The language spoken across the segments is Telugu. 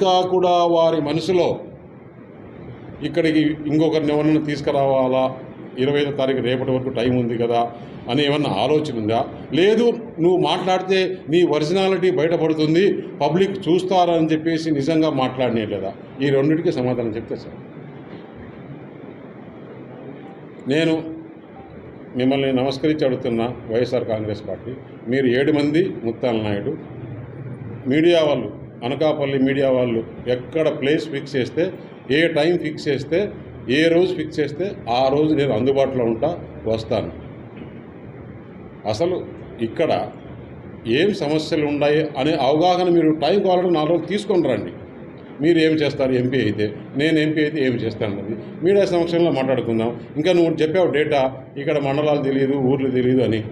ఇంకా కూడా వారి మనసులో ఇక్కడికి ఇంకొకరిని ఎవరైనా తీసుకురావాలా, 25వ తారీఖు రేపటి వరకు టైం ఉంది కదా అని ఏమన్నా ఆలోచన ఉందా? లేదు నువ్వు మాట్లాడితే నీ ఒరిజినాలిటీ బయటపడుతుంది, పబ్లిక్ చూస్తారని చెప్పేసి నిజంగా మాట్లాడినే లేదా? ఈ రెండింటికి సమాధానం చెప్తే సార్. నేను మిమ్మల్ని నమస్కరించి అడుగుతున్నా, వైఎస్ఆర్ కాంగ్రెస్ పార్టీ, మీరు 7 మంది ముత్తాల నాయుడు మీడియా వాళ్ళు, అనకాపల్లి మీడియా వాళ్ళు ఎక్కడ ప్లేస్ ఫిక్స్ చేస్తే, ఏ టైం ఫిక్స్ చేస్తే, ఏ రోజు ఫిక్స్ చేస్తే ఆ రోజు నేను అందుబాటులో వస్తాను. అసలు ఇక్కడ ఏం సమస్యలు ఉన్నాయి అనే అవగాహన మీరు టైం కావాలంటే 4 రోజులు తీసుకొని రండి. మీరు ఏం చేస్తారు ఎంపీ అయితే, నేను ఎంపీ అయితే ఏం చేస్తానన్నది మీడియా సమక్షంలో మాట్లాడుకుందాం. ఇంకా నువ్వు చెప్పావు డేటా, ఇక్కడ మండలాలు తెలియదు, ఊర్లు తెలియదు అని,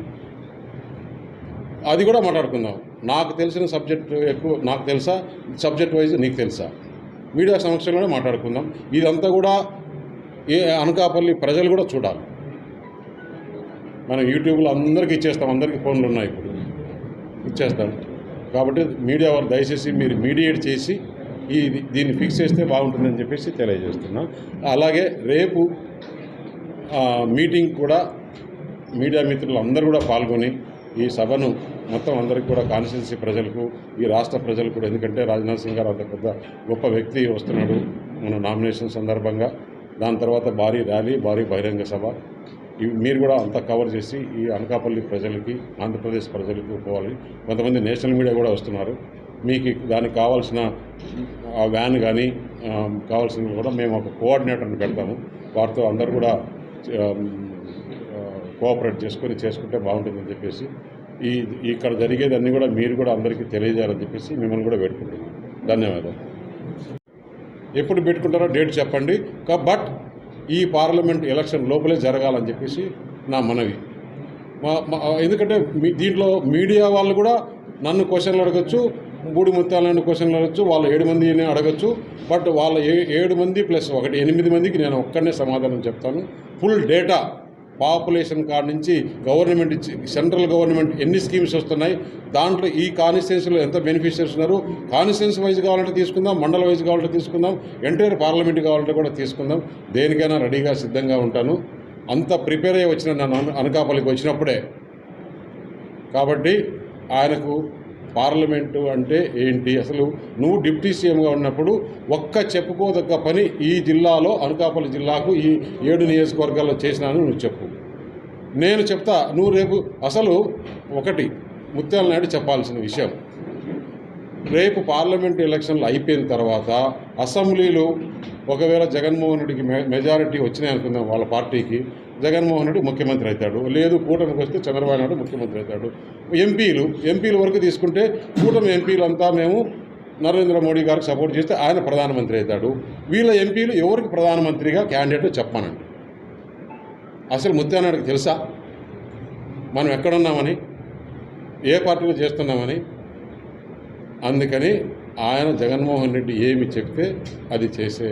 అది కూడా మాట్లాడుకుందాం. నాకు తెలిసిన సబ్జెక్ట్ ఎక్కువ నాకు తెలుసా, సబ్జెక్ట్ వైజ్ నీకు తెలుసా, మీడియా సమక్షంలోనే మాట్లాడుకుందాం. ఇదంతా కూడా అనకాపల్లి ప్రజలు కూడా చూడాలి. మనం యూట్యూబ్లో అందరికీ ఇచ్చేస్తాం, అందరికీ ఫోన్లు ఉన్నాయి, ఇప్పుడు ఇచ్చేస్తాం. కాబట్టి మీడియా వాళ్ళు దయచేసి మీరు మీడియేట్ చేసి దీన్ని ఫిక్స్ చేస్తే బాగుంటుందని చెప్పేసి తెలియజేస్తున్నాం. అలాగే రేపు మీటింగ్ కూడా మీడియా మిత్రులు అందరూ కూడా పాల్గొని ఈ సభను మొత్తం అందరికీ కూడా కాన్స్టిట్యున్సీ ప్రజలకు, ఈ రాష్ట్ర ప్రజలకు కూడా, ఎందుకంటే రాజ్నాథ్ సింగ్ గారు అంత పెద్ద గొప్ప వ్యక్తి వస్తున్నాడు మన నామినేషన్ సందర్భంగా. దాని తర్వాత భారీ ర్యాలీ, భారీ బహిరంగ సభ, ఇవి మీరు కూడా అంతా కవర్ చేసి ఈ అనకాపల్లి ప్రజలకి, ఆంధ్రప్రదేశ్ ప్రజలకు పోవాలి. కొంతమంది నేషనల్ మీడియా కూడా వస్తున్నారు. మీకు దానికి కావాల్సిన ఆ వ్యాన్ కానీ కావాల్సినవి కూడా మేము ఒక కోఆర్డినేటర్ని పెడతాము. వారితో అందరూ కూడా కోఆపరేట్ చేసుకుంటే బాగుంటుందని చెప్పేసి ఇక్కడ జరిగేదన్నీ కూడా మీరు కూడా అందరికీ తెలియజేయాలని చెప్పేసి మిమ్మల్ని కూడా పెట్టుకుంటున్నాం. ధన్యవాదాలు. ఎప్పుడు పెట్టుకుంటారో డేట్ చెప్పండి, బట్ ఈ పార్లమెంట్ ఎలక్షన్ లోపలే జరగాలని చెప్పేసి నా మనవి. ఎందుకంటే దీంట్లో మీడియా వాళ్ళు కూడా నన్ను క్వశ్చన్లు అడగచ్చు, బూడి ముత్యాలను క్వశ్చన్లు అడగచ్చు, వాళ్ళు 7 మందిని అడగచ్చు. బట్ వాళ్ళ 7 మంది ప్లస్ 1 8 మందికి నేను ఒక్కనే సమాధానం చెప్తాను. ఫుల్ డేటా, పాపులేషన్ కార్డ్ నుంచి గవర్నమెంట్ సెంట్రల్ గవర్నమెంట్ ఎన్ని స్కీమ్స్ వస్తున్నాయి, దాంట్లో ఈ కాన్స్టిట్యున్సీలో ఎంత బెనిఫిషియర్స్ ఉన్నారు, కాన్స్టిట్యున్సీ వైజ్ కావాలంటే తీసుకుందాం, మండల వైజ్ కావాలంటే తీసుకుందాం, ఎంటైర్ పార్లమెంట్ కావాలంటే కూడా తీసుకుందాం. దేనికైనా రెడీగా సిద్ధంగా ఉంటాను. అంత ప్రిపేర్ అయ్యి వచ్చిన నన్ను అనకాపల్లికి వచ్చినప్పుడే. కాబట్టి ఆయనకు పార్లమెంటు అంటే ఏంటి, అసలు నువ్వు డిప్యూటీ సీఎంగా ఉన్నప్పుడు ఒక్క చెప్పుకోదగ్గ పని ఈ జిల్లాలో, అనకాపల్లి జిల్లాకు ఈ 7 నియోజకవర్గాల్లో చేసినాను నువ్వు చెప్పు, నేను చెప్తా. నువ్వు రేపు అసలు ఒకటి ముత్యాల నాయుడు చెప్పాల్సిన విషయం, రేపు పార్లమెంట్ ఎలక్షన్లు అయిపోయిన తర్వాత అసెంబ్లీలో ఒకవేళ జగన్మోహన్ రెడ్డికి మెజారిటీ వచ్చినాయి అనుకుందాం, వాళ్ళ పార్టీకి, జగన్మోహన్ రెడ్డి ముఖ్యమంత్రి అవుతాడు. లేదు కూటమికి వస్తే చంద్రబాబు నాయుడు ముఖ్యమంత్రి అవుతాడు. ఎంపీలు వరకు తీసుకుంటే కూటమి ఎంపీలంతా మేము నరేంద్ర మోడీ గారికి సపోర్ట్ చేస్తే ఆయన ప్రధానమంత్రి అవుతాడు. వీళ్ళ ఎంపీలు ఎవరికి ప్రధానమంత్రిగా క్యాండిడేట్ చెప్పానండి. అసలు ముత్యానాయుడికి తెలుసా మనం ఎక్కడున్నామని, ఏ పార్టీలో చేస్తున్నామని? అందుకని ఆయన జగన్మోహన్ రెడ్డి ఏమి చెప్తే అది చేసే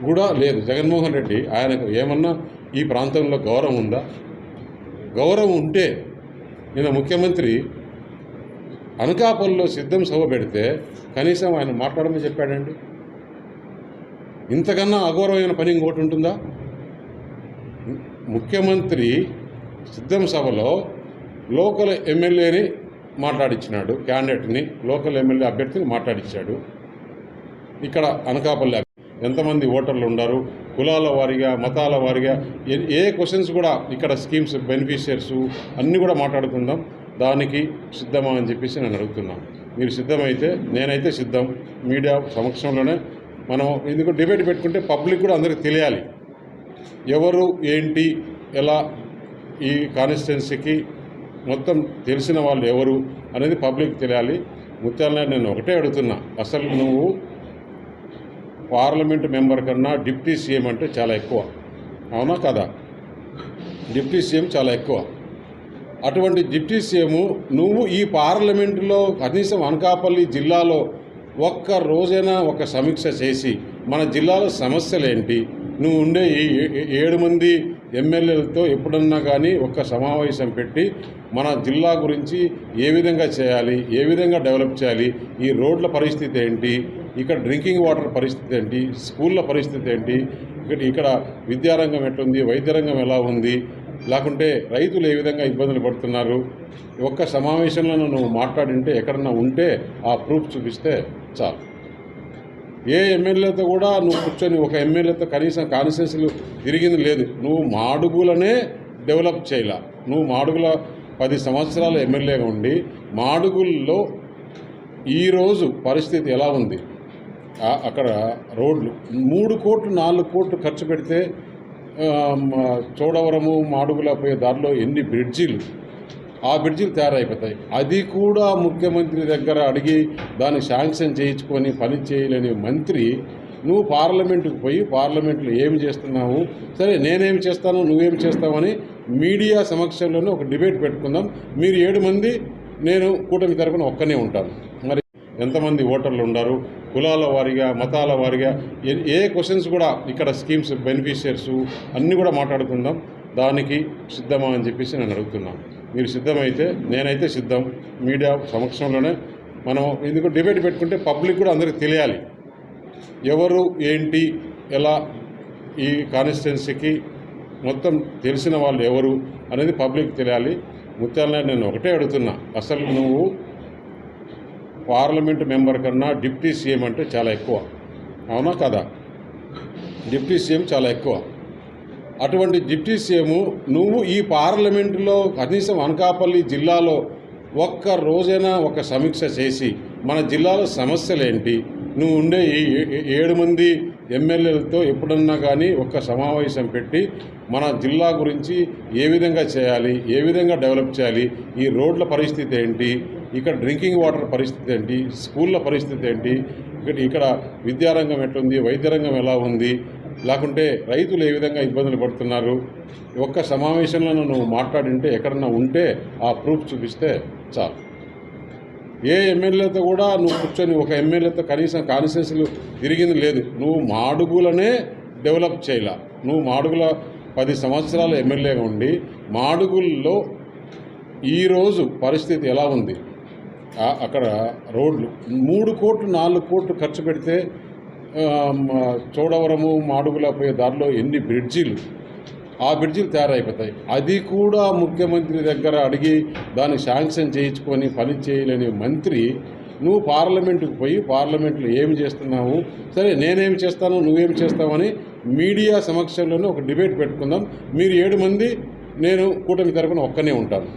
కూడా లేదు. జగన్మోహన్ రెడ్డి ఆయనకు ఏమన్నా ఈ ప్రాంతంలో గౌరవం ఉందా? గౌరవం ఉంటే నిన్న ముఖ్యమంత్రి అనకాపల్లిలో సిద్ధం సభ పెడితే కనీసం ఆయన మాట్లాడమని చెప్పాడండి. ఇంతకన్నా అగౌరవమైన పని ఇంకోటి ఉంటుందా? ముఖ్యమంత్రి సిద్ధం సభలో లోకల్ ఎమ్మెల్యేని మాట్లాడించినాడు, క్యాండిడేట్ని, లోకల్ ఎమ్మెల్యే అభ్యర్థిని మాట్లాడించాడు. ఇక్కడ అనకాపల్లి ఎంతమంది ఓటర్లు ఉన్నారు, కులాల వారీగా, మతాల వారీగా, ఏ క్వశ్చన్స్ కూడా ఇక్కడ స్కీమ్స్ బెనిఫిషియర్స్ అన్నీ కూడా మాట్లాడుకుందాం. దానికి సిద్ధమా అని చెప్పేసి నేను అడుగుతున్నాను. మీరు సిద్ధమైతే నేనైతే సిద్ధం. మీడియా సమక్షంలోనే మనం ఎందుకు డిబేట్ పెట్టుకుంటే పబ్లిక్ కూడా అందరికీ తెలియాలి, ఎవరు ఏంటి ఎలా ఈ కాన్స్టిట్యున్సీకి మొత్తం తెలిసిన వాళ్ళు ఎవరు అనేది పబ్లిక్ తెలియాలి. ముత్యాల నేను ఒకటే అడుగుతున్నా, అసలు నువ్వు పార్లమెంట్ మెంబర్ కన్నా డిప్యూటీ సీఎం అంటే చాలా ఎక్కువ, అవునా కదా? డిప్యూటీ సీఎం చాలా ఎక్కువ. అటువంటి డిప్యూటీ సీఎం నువ్వు ఈ పార్లమెంటులో కనీసం అనకాపల్లి జిల్లాలో ఒక్క రోజైనా ఒక సమీక్ష చేసి మన జిల్లాలో సమస్యలు ఏంటి, నువ్వు ఉండే ఈ 7 మంది ఎమ్మెల్యేలతో ఎప్పుడన్నా కానీ ఒక సమావేశం పెట్టి మన జిల్లా గురించి ఏ విధంగా చేయాలి, ఏ విధంగా డెవలప్ చేయాలి, ఈ రోడ్ల పరిస్థితి ఏంటి, ఇక్కడ డ్రింకింగ్ వాటర్ పరిస్థితి ఏంటి, స్కూళ్ళ పరిస్థితి ఏంటి, ఇక్కడ విద్యారంగం ఎట్లుంది, వైద్య రంగం ఎలా ఉంది, లేకుంటే రైతులు ఏ విధంగా ఇబ్బందులు పడుతున్నారు. ఒక్క సమావేశంలో నువ్వు మాట్లాడింటే ఎక్కడన్నా ఉంటే ఆ ప్రూఫ్ చూపిస్తే చాలు. ఏ ఎమ్మెల్యేతో కూడా నువ్వు కూర్చొని ఒక ఎమ్మెల్యేతో కనీసం కాన్స్టిట్యున్సీలు తిరిగింది లేదు. నువ్వు మాడుగులనే డెవలప్ చేయాల. నువ్వు మాడుగుల 10 సంవత్సరాలు ఎమ్మెల్యేగా ఉండి మాడుగుల్లో ఈరోజు పరిస్థితి ఎలా ఉంది, అక్కడ రోడ్లు 3 కోట్లు 4 కోట్లు ఖర్చు పెడితే చోడవరము మాడుగుల పోయే దారిలో ఎన్ని బ్రిడ్జీలు, ఆ బ్రిడ్జీలు తయారైపోతాయి. అది కూడా ముఖ్యమంత్రి దగ్గర అడిగి దాన్ని శాంక్షన్ చేయించుకొని పని చేయలేని మంత్రి నువ్వు పార్లమెంటుకు పోయి పార్లమెంట్లో ఏమి చేస్తున్నావు, సరే నేనేమి చేస్తాను నువ్వేమి చేస్తావని మీడియా సమక్షంలోనే ఒక డిబేట్ పెట్టుకుందాం. మీరు 7 మంది, నేను కూటమి తరపున ఒక్కనే ఉంటాను. మరి ఎంతమంది ఓటర్లు ఉన్నారు, కులాల వారీగా మతాల వారీగా ఏ క్వశ్చన్స్ కూడా ఇక్కడ స్కీమ్స్ బెనిఫిషియర్స్ అన్నీ కూడా మాట్లాడుకుందాం. దానికి సిద్ధమా అని చెప్పేసి నేను అడుగుతున్నాను. మీరు సిద్ధమైతే నేనైతే సిద్ధం. మీడియా సమక్షంలోనే మనం ఎందుకు డిబేట్ పెట్టుకుంటే పబ్లిక్ కూడా అందరికీ తెలియాలి ఎవరు ఏంటి ఎలా ఈ కాన్స్టిట్యున్సీకి మొత్తం తెలిసిన వాళ్ళు ఎవరు అనేది పబ్లిక్ తెలియాలి. ముత్యాలనే నేను ఒకటే అడుగుతున్నా, అసలు నువ్వు పార్లమెంటు మెంబర్ కన్నా డిప్యూటీ సీఎం అంటే చాలా ఎక్కువ, అవునా కదా? డిప్యూటీ సీఎం చాలా ఎక్కువ. అటువంటి డిప్యూటీ సీఎం నువ్వు ఈ పార్లమెంటులో కనీసం అనకాపల్లి జిల్లాలో ఒక్క రోజైనా ఒక సమీక్ష చేసి మన జిల్లాలో సమస్యలు ఏంటి, నువ్వు ఉండే ఈ 7 మంది ఎమ్మెల్యేలతో ఎప్పుడన్నా కానీ ఒక సమావేశం పెట్టి మన జిల్లా గురించి ఏ విధంగా చేయాలి, ఏ విధంగా డెవలప్ చేయాలి, ఈ రోడ్ల పరిస్థితి ఏంటి, ఇక్కడ డ్రింకింగ్ వాటర్ పరిస్థితి ఏంటి, స్కూళ్ళ పరిస్థితి ఏంటి, ఇక్కడ విద్యారంగం ఎట్లుంది, వైద్య రంగం ఎలా ఉంది, లేకుంటే రైతులు ఏ విధంగా ఇబ్బందులు పడుతున్నారు. ఒక్క సమావేశంలో నువ్వు మాట్లాడింటే ఎక్కడన్నా ఉంటే ఆ ప్రూఫ్ చూపిస్తే చాలు. ఏ ఎమ్మెల్యేతో కూడా నువ్వు కూర్చొని ఒక ఎమ్మెల్యేతో కనీసం కాన్స్టిట్యున్సీలు తిరిగింది లేదు. నువ్వు మాడుగులనే డెవలప్ చేయాల. నువ్వు మాడుగుల 10 సంవత్సరాలు ఎమ్మెల్యేగా ఉండి మాడుగుల్లో ఈరోజు పరిస్థితి ఎలా ఉంది, అక్కడ రోడ్లు 3 కోట్లు 4 కోట్లు ఖర్చు పెడితే చోడవరము మాడుగుల పోయే దారిలో ఎన్ని బ్రిడ్జీలు, ఆ బ్రిడ్జీలు తయారైపోతాయి. అది కూడా ముఖ్యమంత్రి దగ్గర అడిగి దాన్ని శాంక్షన్ చేయించుకొని పని చేయలేని మంత్రి నువ్వు పార్లమెంటుకు పోయి పార్లమెంట్లో ఏమి చేస్తున్నావు, సరే నేనేమి చేస్తాను నువ్వేమి చేస్తావని మీడియా సమక్షంలోనే ఒక డిబేట్ పెట్టుకుందాం. మీరు 7 మంది, నేను కూటమి తరపున ఒక్కనే ఉంటాను.